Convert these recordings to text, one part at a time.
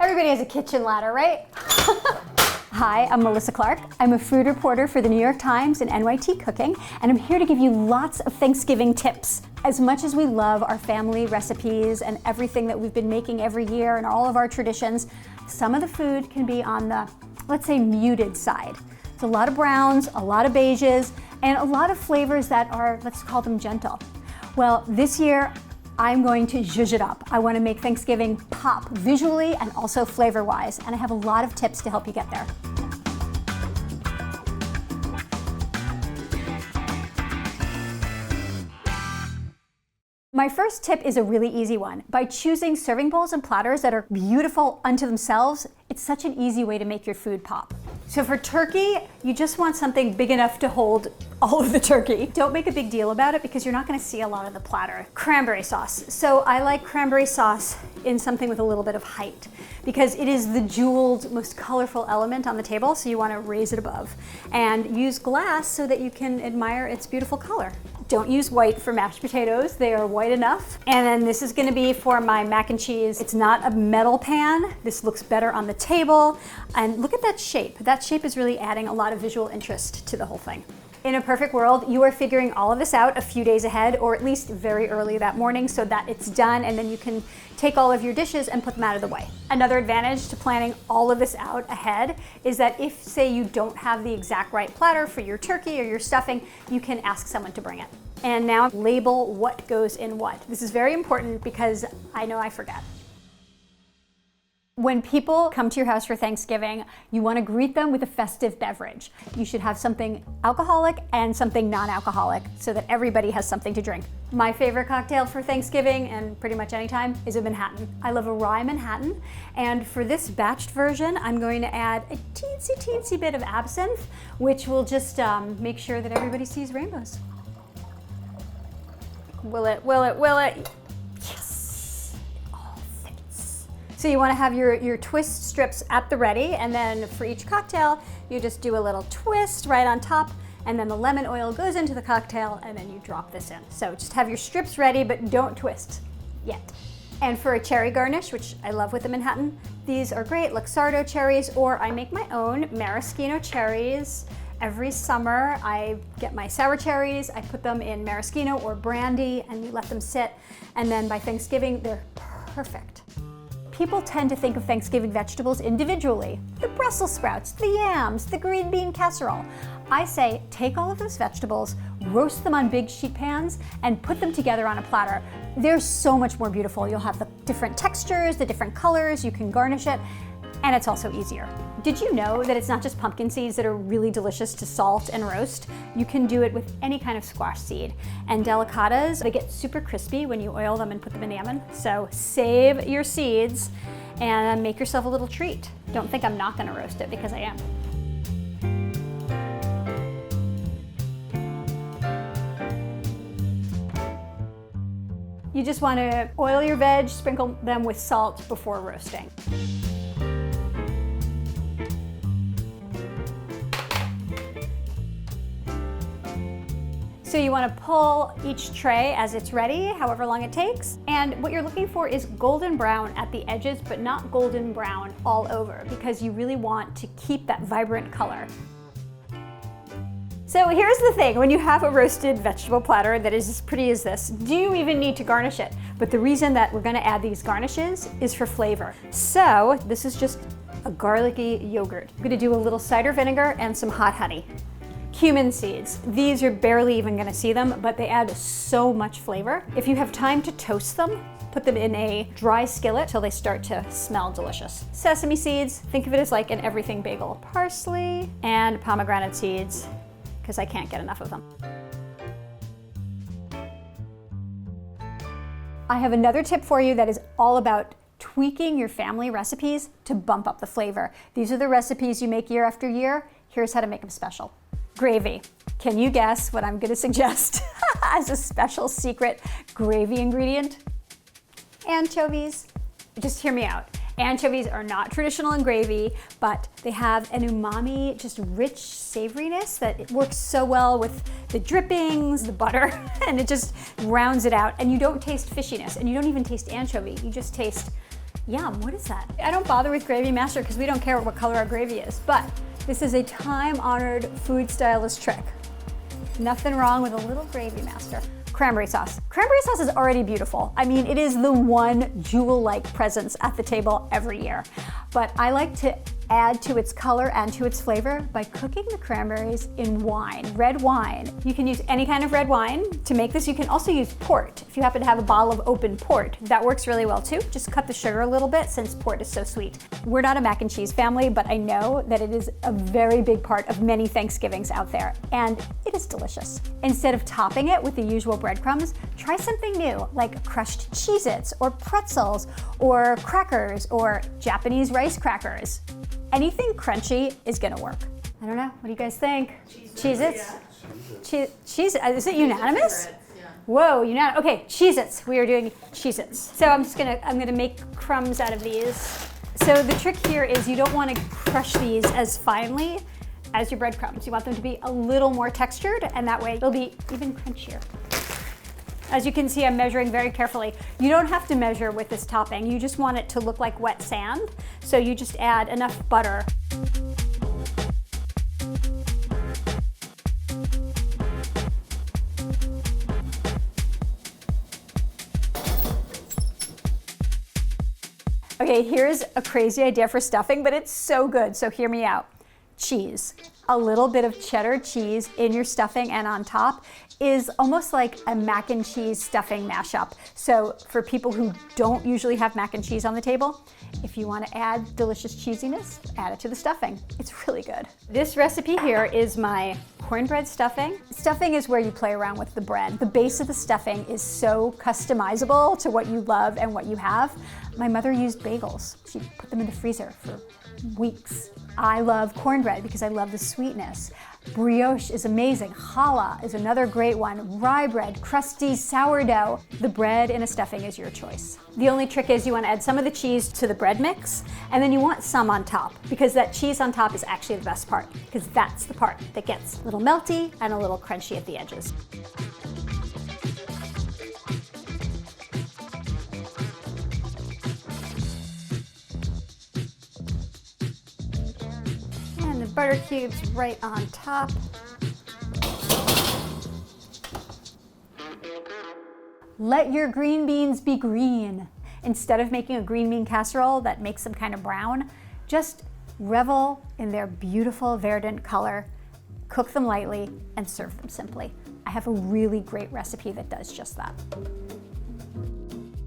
Everybody has a kitchen ladder, right? Hi, I'm Melissa Clark. I'm a food reporter for the New York Times and NYT Cooking, and I'm here to give you lots of Thanksgiving tips. As much as we love our family recipes and everything that we've been making every year and all of our traditions, some of the food can be on the, let's say, muted side. It's a lot of browns, a lot of beiges, and a lot of flavors that are, let's call them gentle. Well, this year, I'm going to zhuzh it up. I want to make Thanksgiving pop visually and also flavor-wise, and I have a lot of tips to help you get there. My first tip is a really easy one. By choosing serving bowls and platters that are beautiful unto themselves, it's such an easy way to make your food pop. So for turkey, you just want something big enough to hold all of the turkey. Don't make a big deal about it because you're not going to see a lot of the platter. Cranberry sauce. So I like cranberry sauce in something with a little bit of height because it is the jeweled, most colorful element on the table, so you want to raise it above. And use glass so that you can admire its beautiful color. Don't use white for mashed potatoes, they are white enough. And then this is gonna be for my mac and cheese. It's not a metal pan. This looks better on the table. And look at that shape. That shape is really adding a lot of visual interest to the whole thing. In a perfect world, you are figuring all of this out a few days ahead, or at least very early that morning so that it's done, and then you can take all of your dishes and put them out of the way. Another advantage to planning all of this out ahead is that if, say, you don't have the exact right platter for your turkey or your stuffing, you can ask someone to bring it. And now label what goes in what. This is very important because I know I forget. When people come to your house for Thanksgiving, you want to greet them with a festive beverage. You should have something alcoholic and something non-alcoholic so that everybody has something to drink. My favorite cocktail for Thanksgiving, and pretty much any time, is a Manhattan. I love a rye Manhattan, and for this batched version, I'm going to add a teensy bit of absinthe, which will just make sure that everybody sees rainbows. Will it? Yes, it all fits. So you want to have your twist strips at the ready, and then for each cocktail, you just do a little twist right on top, and then the lemon oil goes into the cocktail, and then you drop this in. So just have your strips ready, but don't twist yet. And for a cherry garnish, which I love with the Manhattan, these are great Luxardo cherries, or I make my own maraschino cherries. Every summer, I get my sour cherries, I put them in maraschino or brandy, and you let them sit, and then by Thanksgiving, they're perfect. People tend to think of Thanksgiving vegetables individually. The Brussels sprouts, the yams, the green bean casserole. I say, take all of those vegetables, roast them on big sheet pans, and put them together on a platter. They're so much more beautiful. You'll have the different textures, the different colors, you can garnish it, and it's also easier. Did you know that it's not just pumpkin seeds that are really delicious to salt and roast? You can do it with any kind of squash seed. And delicatas, they get super crispy when you oil them and put them in the oven. So save your seeds and make yourself a little treat. Don't think I'm not gonna roast it, because I am. You just wanna oil your veg, sprinkle them with salt before roasting. So you want to pull each tray as it's ready, however long it takes. And what you're looking for is golden brown at the edges, but not golden brown all over, because you really want to keep that vibrant color. So here's the thing, when you have a roasted vegetable platter that is as pretty as this, do you even need to garnish it? But the reason that we're going to add these garnishes is for flavor. So this is just a garlicky yogurt. I'm going to do a little cider vinegar and some hot honey. Cumin seeds. These you're barely even gonna see them, but they add so much flavor. If you have time to toast them, put them in a dry skillet till they start to smell delicious. Sesame seeds, think of it as like an everything bagel. Parsley and pomegranate seeds, because I can't get enough of them. I have another tip for you that is all about tweaking your family recipes to bump up the flavor. These are the recipes you make year after year. Here's how to make them special. Gravy. Can you guess what I'm going to suggest as a special secret gravy ingredient? Anchovies. Just hear me out. Anchovies are not traditional in gravy, but they have an umami, just rich savoriness that it works so well with the drippings, the butter, and it just rounds it out. And you don't taste fishiness, and you don't even taste anchovy. You just taste, yum, what is that? I don't bother with Gravy Master because we don't care what color our gravy is, but this is a time-honored food stylist trick. Nothing wrong with a little Gravy Master. Cranberry sauce. Cranberry sauce is already beautiful. I mean, it is the one jewel-like presence at the table every year. But I like to add to its color and to its flavor by cooking the cranberries in wine, red wine. You can use any kind of red wine to make this. You can also use port. If you happen to have a bottle of open port, that works really well too. Just cut the sugar a little bit since port is so sweet. We're not a mac and cheese family, but I know that it is a very big part of many Thanksgivings out there, and it is delicious. Instead of topping it with the usual breadcrumbs, try something new, like crushed Cheez-Its or pretzels or crackers or Japanese rice crackers. Anything crunchy is gonna work. I don't know, what do you guys think? Cheez-Its? Yeah. Cheez-Its, is it unanimous? Yeah. Whoa, unanimous. Okay, Cheez-Its, we are doing Cheez-Its. So I'm gonna make crumbs out of these. So the trick here is you don't wanna crush these as finely as your breadcrumbs. You want them to be a little more textured, and that way they'll be even crunchier. As you can see, I'm measuring very carefully. You don't have to measure with this topping. You just want it to look like wet sand. So you just add enough butter. Okay, here's a crazy idea for stuffing, but it's so good, so hear me out. Cheese. A little bit of cheddar cheese in your stuffing and on top is almost like a mac and cheese stuffing mashup. So for people who don't usually have mac and cheese on the table, if you want to add delicious cheesiness, add it to the stuffing. It's really good. This recipe here is my cornbread stuffing. Stuffing is where you play around with the bread. The base of the stuffing is so customizable to what you love and what you have. My mother used bagels. She put them in the freezer for weeks. I love cornbread because I love the sweetness. Brioche is amazing. Challah is another great one. Rye bread, crusty sourdough. The bread in a stuffing is your choice. The only trick is you want to add some of the cheese to the bread mix, and then you want some on top, because that cheese on top is actually the best part, because that's the part that gets a little melty and a little crunchy at the edges. Butter cubes right on top. Let your green beans be green. Instead of making a green bean casserole that makes them kind of brown, just revel in their beautiful verdant color, cook them lightly, and serve them simply. I have a really great recipe that does just that.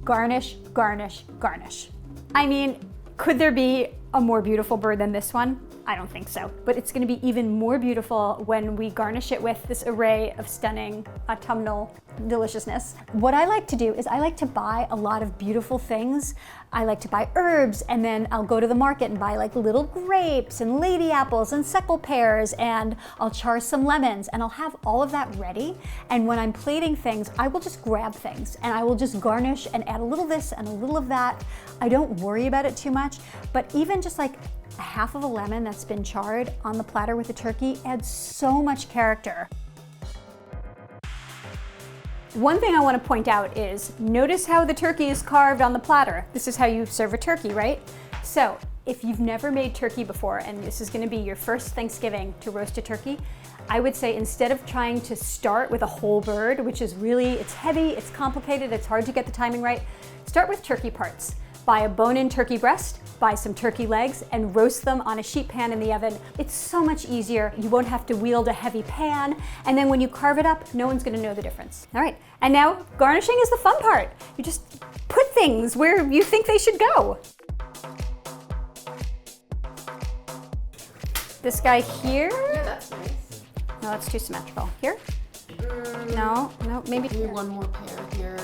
Garnish, garnish, garnish. I mean, could there be a more beautiful bird than this one? I don't think so, but it's gonna be even more beautiful when we garnish it with this array of stunning autumnal deliciousness. What I like to do is I like to buy a lot of beautiful things. I like to buy herbs, and then I'll go to the market and buy like little grapes and lady apples and suckle pears, and I'll char some lemons, and I'll have all of that ready. And when I'm plating things, I will just grab things and I will just garnish and add a little this and a little of that. I don't worry about it too much, but even just like a half of a lemon that's been charred on the platter with the turkey adds so much character. One thing I want to point out is, notice how the turkey is carved on the platter. This is how you serve a turkey, right? So if you've never made turkey before and this is going to be your first Thanksgiving to roast a turkey, I would say instead of trying to start with a whole bird, which is really, it's heavy, it's complicated, it's hard to get the timing right, start with turkey parts. Buy a bone-in turkey breast, buy some turkey legs, and roast them on a sheet pan in the oven. It's so much easier. You won't have to wield a heavy pan, and then when you carve it up, no one's gonna know the difference. All right, and now garnishing is the fun part. You just put things where you think they should go. This guy here. Yeah, that's nice. No, that's too symmetrical. Here? No, maybe Do one more pair here.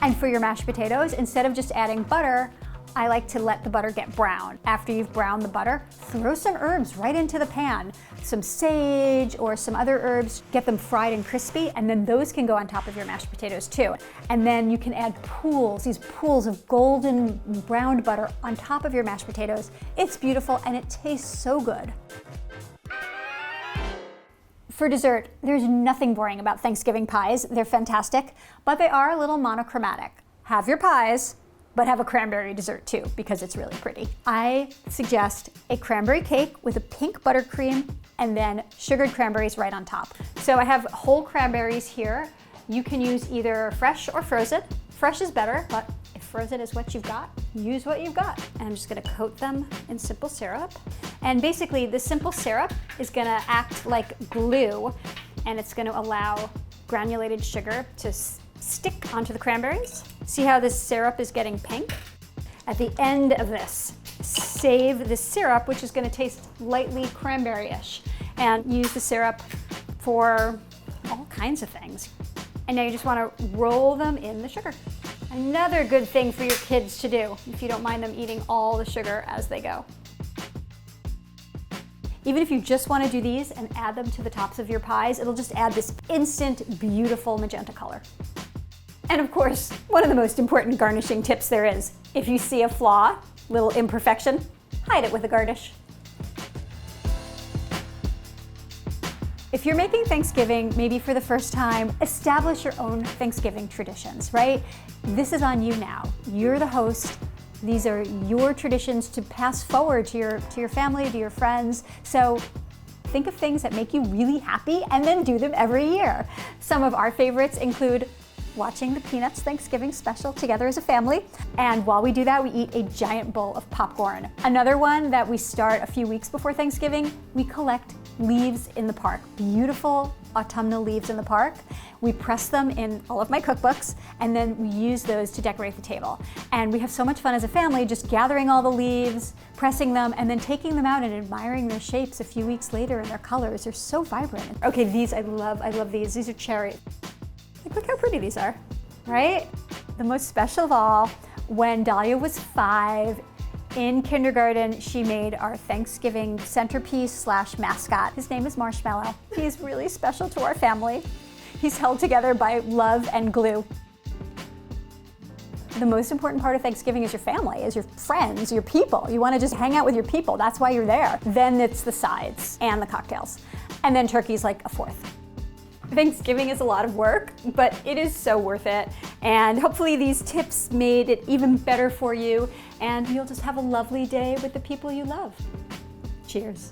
And for your mashed potatoes, instead of just adding butter, I like to let the butter get brown. After you've browned the butter, throw some herbs right into the pan. Some sage or some other herbs, get them fried and crispy, and then those can go on top of your mashed potatoes too. And then you can add these pools of golden browned butter on top of your mashed potatoes. It's beautiful and it tastes so good. For dessert, there's nothing boring about Thanksgiving pies. They're fantastic, but they are a little monochromatic. Have your pies, but have a cranberry dessert too, because it's really pretty. I suggest a cranberry cake with a pink buttercream and then sugared cranberries right on top. So I have whole cranberries here. You can use either fresh or frozen. Fresh is better, but if frozen is what you've got, use what you've got. And I'm just gonna coat them in simple syrup. And basically the simple syrup is gonna act like glue, and it's gonna allow granulated sugar to stick onto the cranberries. See how this syrup is getting pink? At the end of this, save the syrup, which is gonna taste lightly cranberry-ish, and use the syrup for all kinds of things. And now you just wanna roll them in the sugar. Another good thing for your kids to do, if you don't mind them eating all the sugar as they go. Even if you just wanna do these and add them to the tops of your pies, it'll just add this instant, beautiful magenta color. And of course, one of the most important garnishing tips there is, if you see a flaw, little imperfection, hide it with a garnish. If you're making Thanksgiving, maybe for the first time, establish your own Thanksgiving traditions, right? This is on you now. You're the host. These are your traditions to pass forward to your family, to your friends. So think of things that make you really happy and then do them every year. Some of our favorites include watching the Peanuts Thanksgiving special together as a family. And while we do that, we eat a giant bowl of popcorn. Another one that we start a few weeks before Thanksgiving, we collect leaves in the park. Beautiful autumnal leaves in the park. We press them in all of my cookbooks, and then we use those to decorate the table. And we have so much fun as a family just gathering all the leaves, pressing them, and then taking them out and admiring their shapes a few weeks later and their colors. They're so vibrant. Okay, these I love these. These are cherry. Like, look how pretty these are, right? The most special of all, when Dahlia was 5, in kindergarten, she made our Thanksgiving centerpiece / mascot. His name is Marshmallow. He's really special to our family. He's held together by love and glue. The most important part of Thanksgiving is your family, is your friends, your people. You want to just hang out with your people. That's why you're there. Then it's the sides and the cocktails. And then turkey's like a fourth. Thanksgiving is a lot of work, but it is so worth it. And hopefully these tips made it even better for you, and you'll just have a lovely day with the people you love. Cheers.